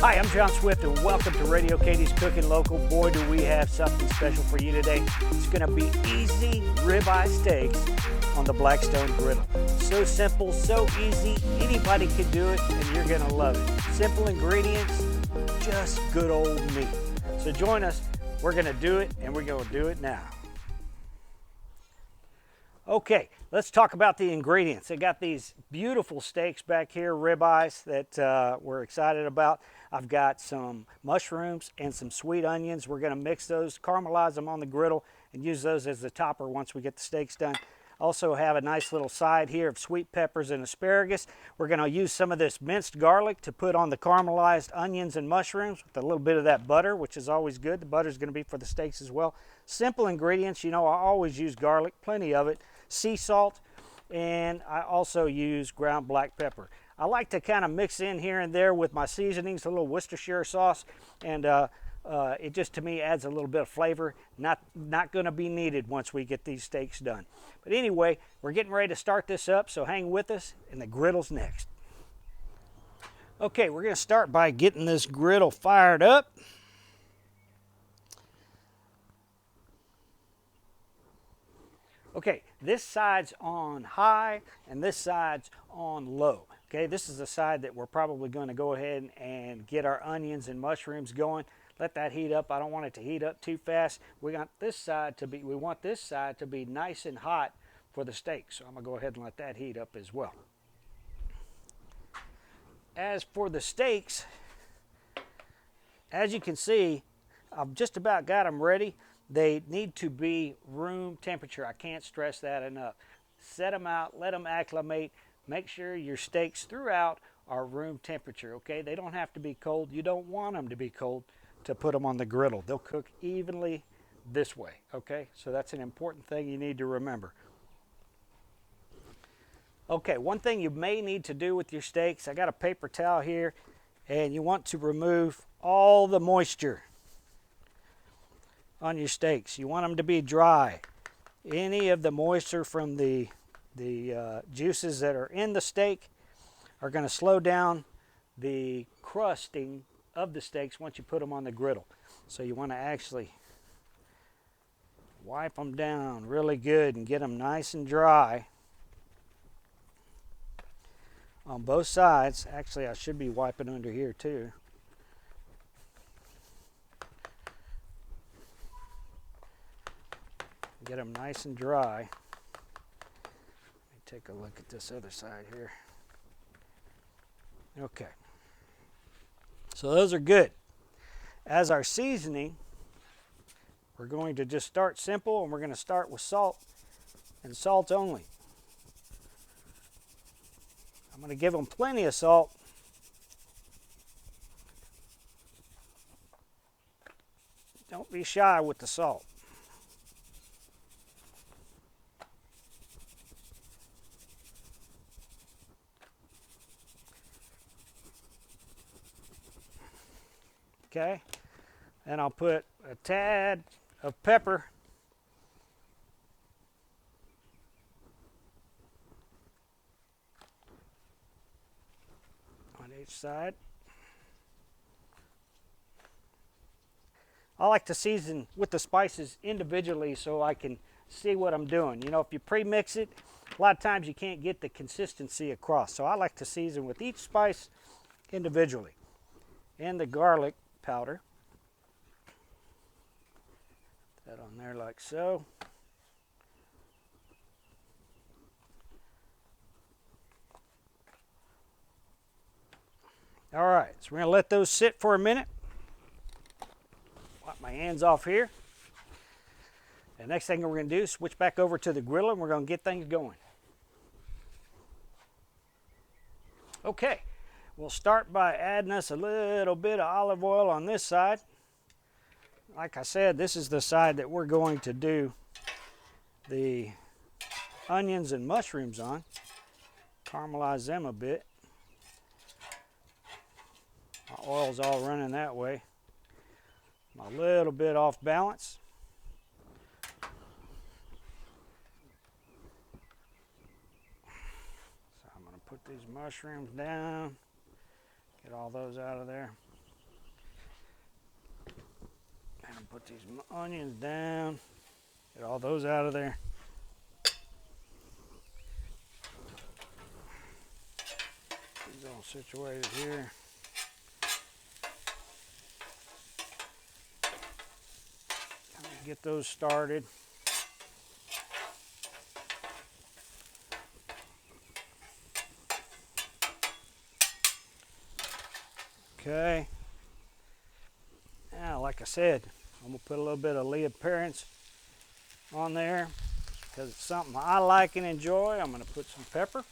Hi, I'm John Swift and welcome to Radio Katy's Cooking Local. Boy, do we have something special for you today. It's going to be easy ribeye steaks on the Blackstone Griddle. So simple, so easy, anybody can do it and you're going to love it. Simple ingredients, just good old meat. So join us, we're going to do it and we're going to do it now. Okay, let's talk about the ingredients. I got these beautiful steaks back here, ribeyes that we're excited about. I've got some mushrooms and some sweet onions. We're going to mix those, caramelize them on the griddle, and use those as the topper once we get the steaks done. Also have a nice little side here of sweet peppers and asparagus. We're going to use some of this minced garlic to put on the caramelized onions and mushrooms with a little bit of that butter, which is always good. The butter is going to be for the steaks as well. Simple ingredients. You know, I always use garlic, plenty of it. Sea salt, and I also use ground black pepper. I like to kind of mix in here and there with my seasonings, a little Worcestershire sauce, and it just to me adds a little bit of flavor. Not going to be needed once we get these steaks done. But anyway, we're getting ready to start this up, so hang with us, and the griddle's next. Okay, we're going to start by getting this griddle fired up. Okay, this side's on high and this side's on low. Okay, this is the side that we're probably going to go ahead and get our onions and mushrooms going. Let that heat up. I don't want it to heat up too fast. We want this side to be nice and hot for the steak. So I'm going to go ahead and let that heat up as well. As for the steaks, as you can see, I've just about got them ready. They need to be room temperature. I can't stress that enough. Set them out, let them acclimate. Make sure your steaks throughout are room temperature, okay? They don't have to be cold. You don't want them to be cold to put them on the griddle. They'll cook evenly this way, okay? So that's an important thing you need to remember. Okay, one thing you may need to do with your steaks, I got a paper towel here, and you want to remove all the moisture on your steaks. You want them to be dry. Any of the moisture from the juices that are in the steak are going to slow down the crusting of the steaks once you put them on the griddle. So you want to actually wipe them down really good and get them nice and dry on both sides. Actually, I should be wiping under here too. Get them nice and dry. Let me take a look at this other side here. Okay. So those are good. As our seasoning, we're going to just start simple, and we're going to start with salt and salt only. I'm going to give them plenty of salt. Don't be shy with the salt. Okay, and I'll put a tad of pepper on each side. I like to season with the spices individually so I can see what I'm doing. You know, if you pre-mix it, a lot of times you can't get the consistency across. So I like to season with each spice individually. And the garlic powder. Put that on there like so. All right, so we're going to let those sit for a minute. Wipe my hands off here. The next thing we're going to do is switch back over to the griddle and we're going to get things going. Okay. We'll start by adding us a little bit of olive oil on this side. Like I said, this is the side that we're going to do the onions and mushrooms on. Caramelize them a bit. My oil's all running that way. I'm a little bit off balance. So I'm going to put these mushrooms down. Get all those out of there. Put these onions down. Get all those out of there. These all situated here. Get those started. Okay. Now, like I said, I'm gonna put a little bit of appearance on there because it's something I like and enjoy. I'm gonna put some pepper.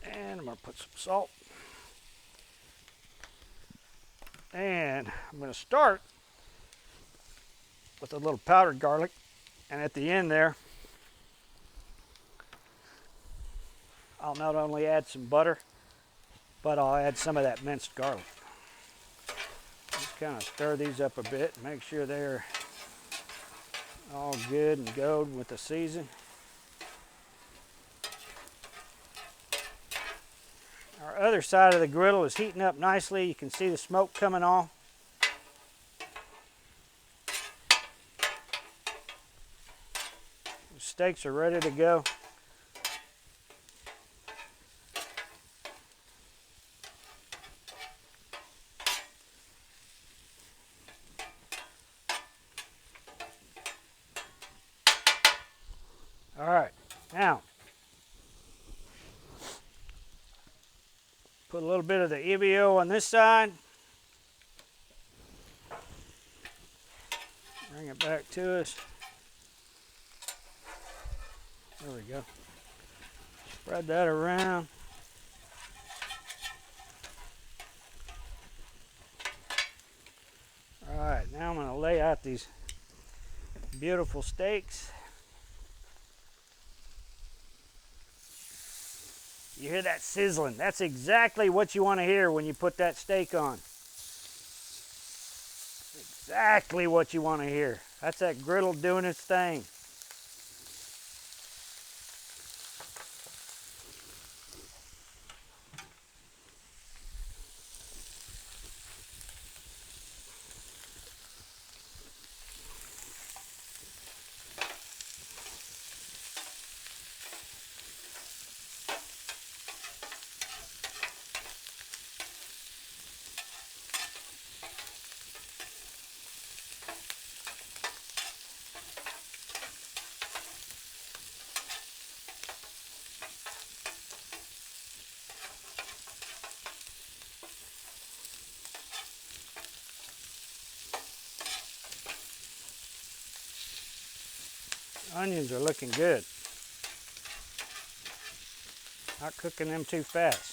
And I'm gonna put some salt. And I'm going to start with a little powdered garlic, and at the end there I'll not only add some butter, but I'll add some of that minced garlic. Just kind of stir these up a bit, make sure they're all good and gold with the season. Our other side of the griddle is heating up nicely. You can see the smoke coming off. The steaks are ready to go. All right, now put a little bit of the EBO on this side. Bring it back to us. There we go. Spread that around. All right, now I'm going to lay out these beautiful steaks. You hear that sizzling? That's exactly what you want to hear when you put that steak on. Exactly what you want to hear. That's that griddle doing its thing. Onions are looking good. Not cooking them too fast.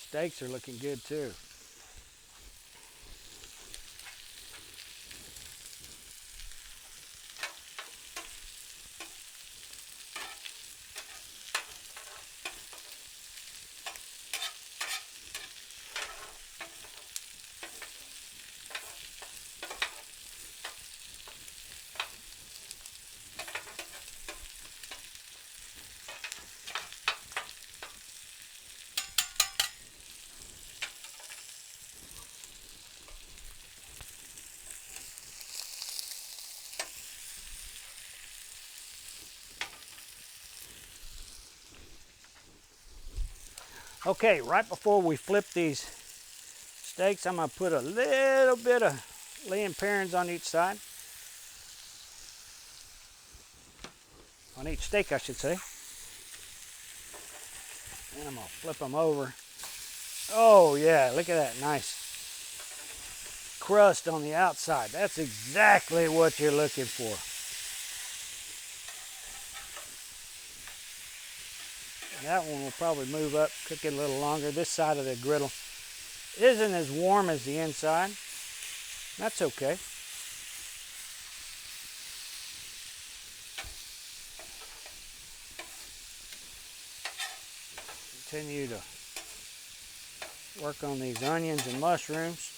Steaks are looking good too. Okay, right before we flip these steaks, I'm going to put a little bit of lay parents on each side. On each steak, I should say. And I'm going to flip them over. Oh yeah, look at that nice crust on the outside. That's exactly what you're looking for. That one will probably move up, cook it a little longer. This side of the griddle isn't as warm as the inside. That's okay. Continue to work on these onions and mushrooms.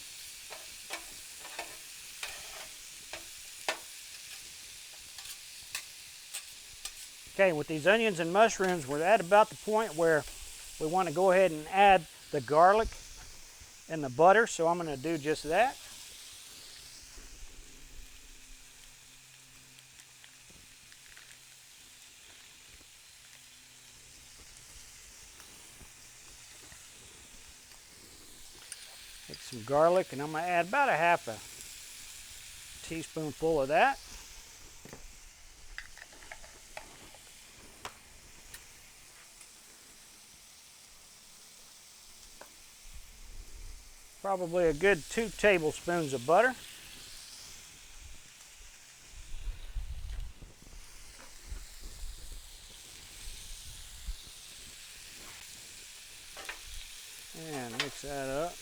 Okay, with these onions and mushrooms, we're at about the point where we want to go ahead and add the garlic and the butter, so I'm going to do just that. Take some garlic, and I'm going to add about a half a teaspoonful of that. Probably a good 2 tablespoons of butter. And mix that up.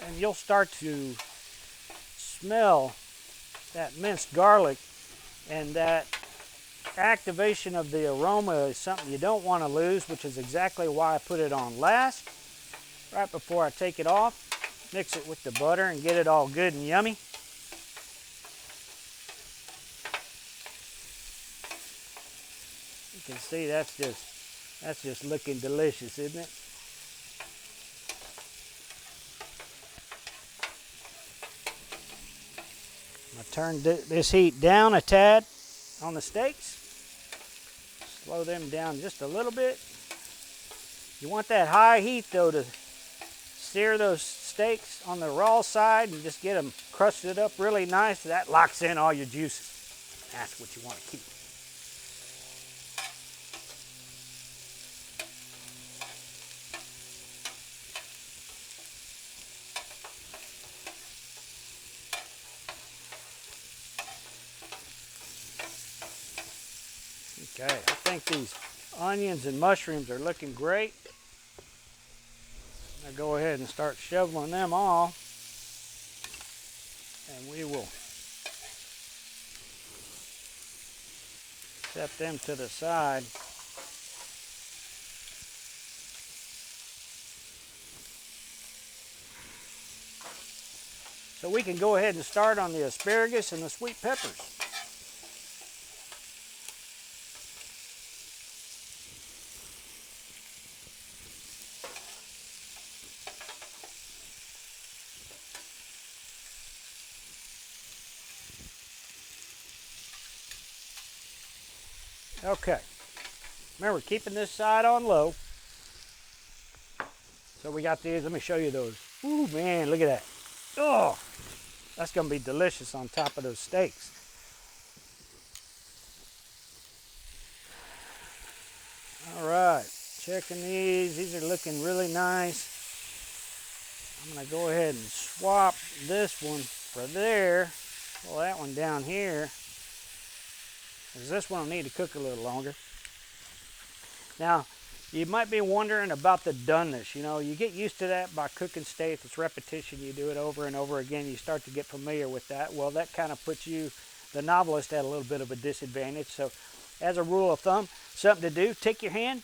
And you'll start to smell that minced garlic, and that activation of the aroma is something you don't want to lose, which is exactly why I put it on last, right before I take it off. Mix it with the butter and get it all good and yummy. You can see that's just looking delicious, isn't it? I'm going to turn this heat down a tad on the steaks. Slow them down just a little bit. You want that high heat though to sear those steaks on the raw side and just get them crusted up really nice. That locks in all your juices. That's what you want to keep. Okay, I think these onions and mushrooms are looking great. I'll go ahead and start shoveling them all, and we will set them to the side. So we can go ahead and start on the asparagus and the sweet peppers. Okay, remember keeping this side on low. So we got these, let me show you those. Ooh man, look at that. Oh, that's gonna be delicious on top of those steaks. All right, checking these are looking really nice. I'm gonna go ahead and swap this one for there. Pull that one down here, because this one will need to cook a little longer. Now, you might be wondering about the doneness. You know, you get used to that by cooking steak. It's repetition. You do it over and over again. You start to get familiar with that. Well, that kind of puts you, the novelist, at a little bit of a disadvantage. So, as a rule of thumb, something to do, take your hand,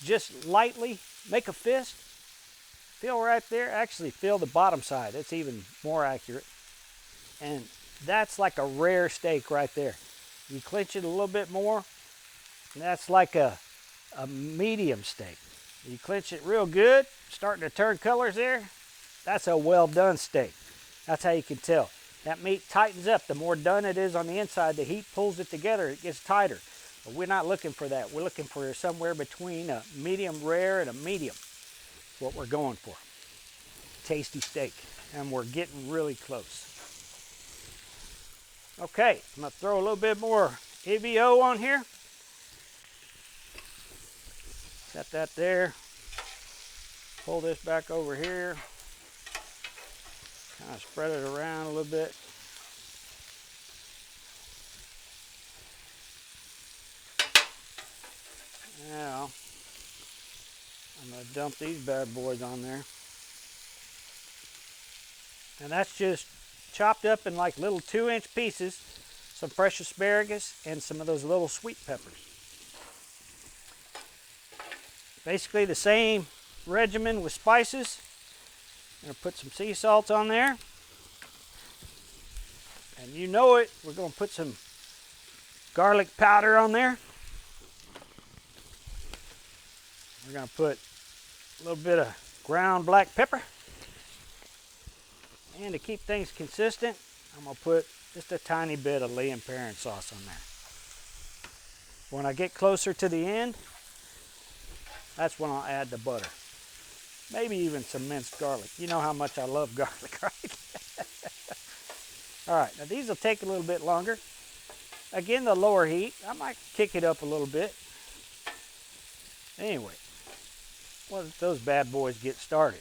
just lightly make a fist. Feel right there. Actually, feel the bottom side. That's even more accurate. And that's like a rare steak right there. You clench it a little bit more, and that's like a medium steak. You clench it real good, starting to turn colors there, that's a well done steak. That's how you can tell. That meat tightens up. The more done it is on the inside, the heat pulls it together, it gets tighter. But we're not looking for that. We're looking for somewhere between a medium rare and a medium. That's what we're going for. Tasty steak. And we're getting really close. Okay, I'm going to throw a little bit more EVO on here. Set that there. Pull this back over here. Kind of spread it around a little bit. Now, I'm going to dump these bad boys on there. And that's just chopped up in like little 2-inch pieces, some fresh asparagus, and some of those little sweet peppers. Basically the same regimen with spices. I'm going to put some sea salt on there. And you know it, we're going to put some garlic powder on there. We're going to put a little bit of ground black pepper. And to keep things consistent, I'm going to put just a tiny bit of Lea and Perrin sauce on there. When I get closer to the end, that's when I'll add the butter. Maybe even some minced garlic. You know how much I love garlic, right? All right, now these will take a little bit longer. Again, the lower heat, I might kick it up a little bit. Anyway, let those bad boys get started.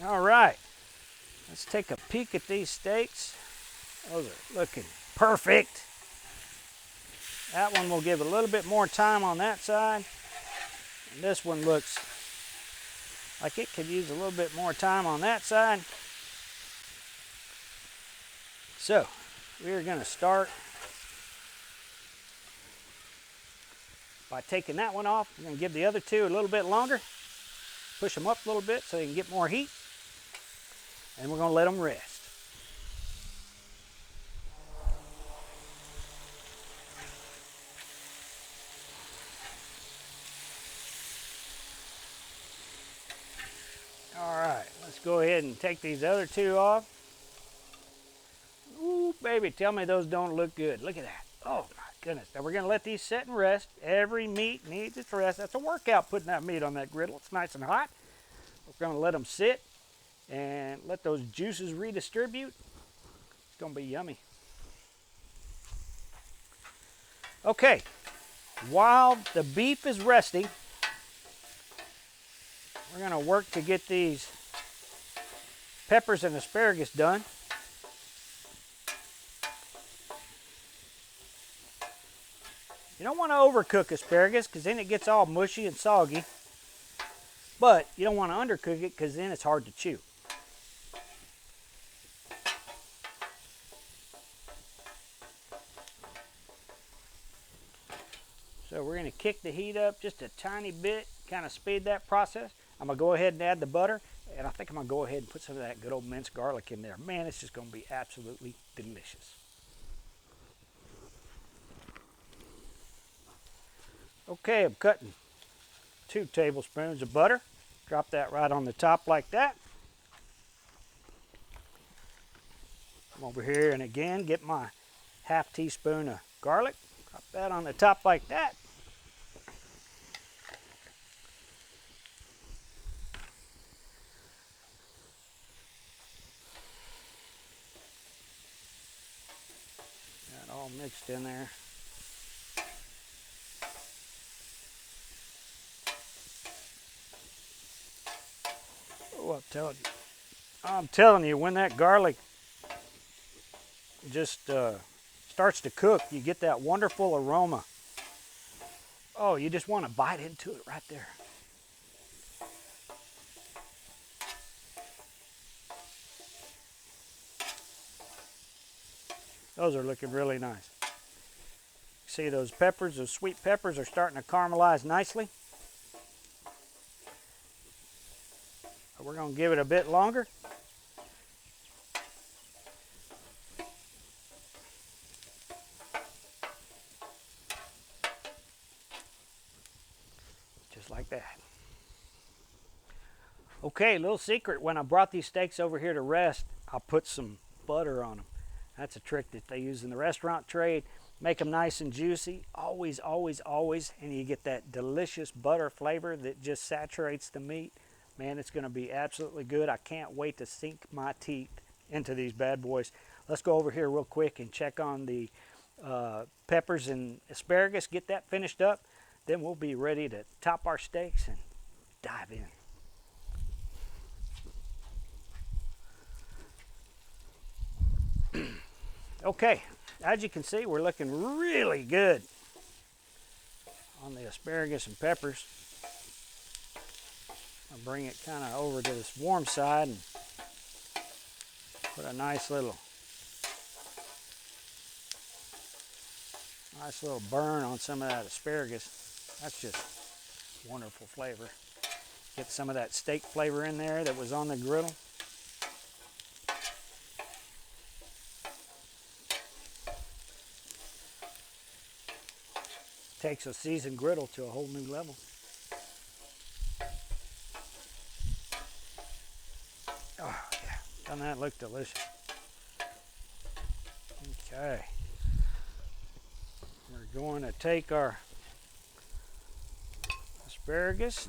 All right, let's take a peek at these steaks. Those are looking perfect. That one will give a little bit more time on that side. And this one looks like it could use a little bit more time on that side. So, we're going to start by taking that one off. We're going to give the other two a little bit longer. Push them up a little bit so they can get more heat. And we're going to let them rest. All right, let's go ahead and take these other two off. Ooh, baby, tell me those don't look good. Look at that. Oh, my goodness. Now, we're going to let these sit and rest. Every meat needs its rest. That's a workout putting that meat on that griddle. It's nice and hot. We're going to let them sit and let those juices redistribute. It's going to be yummy. Okay, while the beef is resting, we're going to work to get these peppers and asparagus done. You don't want to overcook asparagus because then it gets all mushy and soggy. But you don't want to undercook it because then it's hard to chew. So we're going to kick the heat up just a tiny bit, kind of speed that process. I'm going to go ahead and add the butter, and I think I'm going to go ahead and put some of that good old minced garlic in there. Man, it's just going to be absolutely delicious. Okay, I'm cutting 2 tablespoons of butter. Drop that right on the top like that. Come over here and again get my half teaspoon of garlic. Drop that on the top like that. Got all mixed in there. Oh, I'm telling you, when that garlic just starts to cook, you get that wonderful aroma. Oh, you just want to bite into it right there. Those are looking really nice. See those peppers, those sweet peppers are starting to caramelize nicely. We're going to give it a bit longer. Just like that. Okay, little secret. When I brought these steaks over here to rest, I put some butter on them. That's a trick that they use in the restaurant trade. Make them nice and juicy. Always, always, always. And you get that delicious butter flavor that just saturates the meat. Man, it's going to be absolutely good. I can't wait to sink my teeth into these bad boys. Let's go over here real quick and check on the peppers and asparagus. Get that finished up. Then we'll be ready to top our steaks and dive in. Okay, as you can see, we're looking really good on the asparagus and peppers. I'll bring it kind of over to this warm side and put a nice little burn on some of that asparagus. That's just wonderful flavor. Get some of that steak flavor in there that was on the griddle. Takes a seasoned griddle to a whole new level. Oh, yeah. Doesn't that look delicious? Okay. We're going to take our asparagus,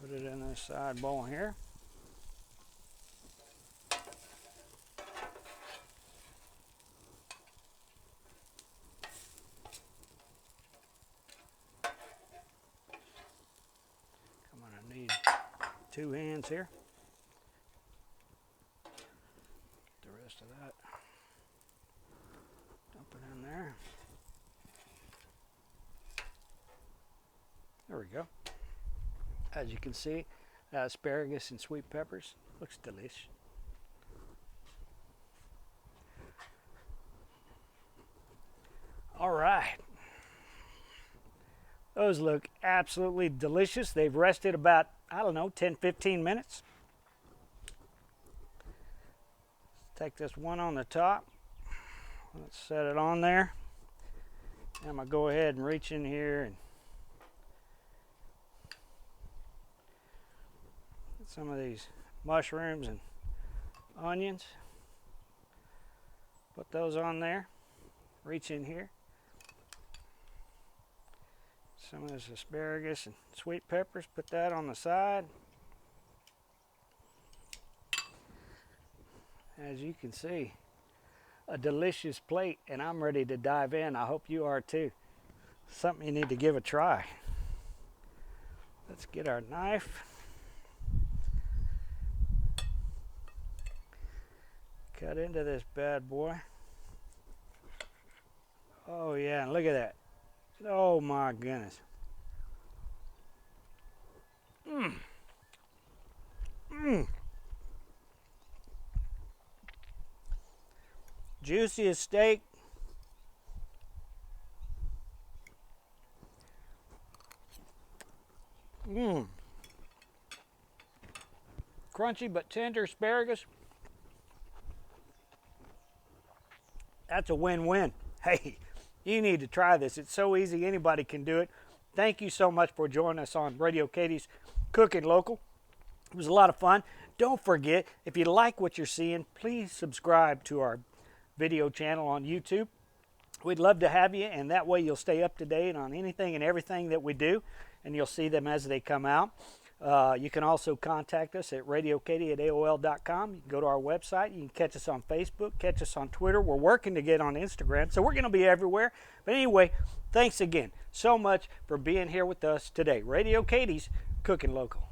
put it in this side bowl here. I'm going to need 2 hands here. Get the rest of that. Dump it in there. There we go. As you can see, asparagus and sweet peppers. Looks delicious. All right. Those look absolutely delicious. They've rested about, I don't know, 10-15 minutes. Let's take this one on the top. Let's set it on there. I'm going to go ahead and reach in here and get some of these mushrooms and onions. Put those on there. Reach in here. Some of this asparagus and sweet peppers. Put that on the side. As you can see, a delicious plate, and I'm ready to dive in. I hope you are too. Something you need to give a try. Let's get our knife. Cut into this bad boy. Oh yeah, and look at that. Oh my goodness. Mmm. Mmm. Juiciest steak. Mmm. Crunchy but tender asparagus. That's a win-win. Hey, you need to try this. It's so easy, anybody can do it. Thank you so much for joining us on Radio Katy's Cooking Local. It was a lot of fun. Don't forget, if you like what you're seeing, please subscribe to our video channel on YouTube. We'd love to have you, and that way you'll stay up to date on anything and everything that we do, and you'll see them as they come out. You can also contact us at RadioKaty@AOL.com. You can go to our website. You can catch us on Facebook, catch us on Twitter. We're working to get on Instagram, so we're going to be everywhere. But anyway, thanks again so much for being here with us today. Radio Katy's Cooking Local.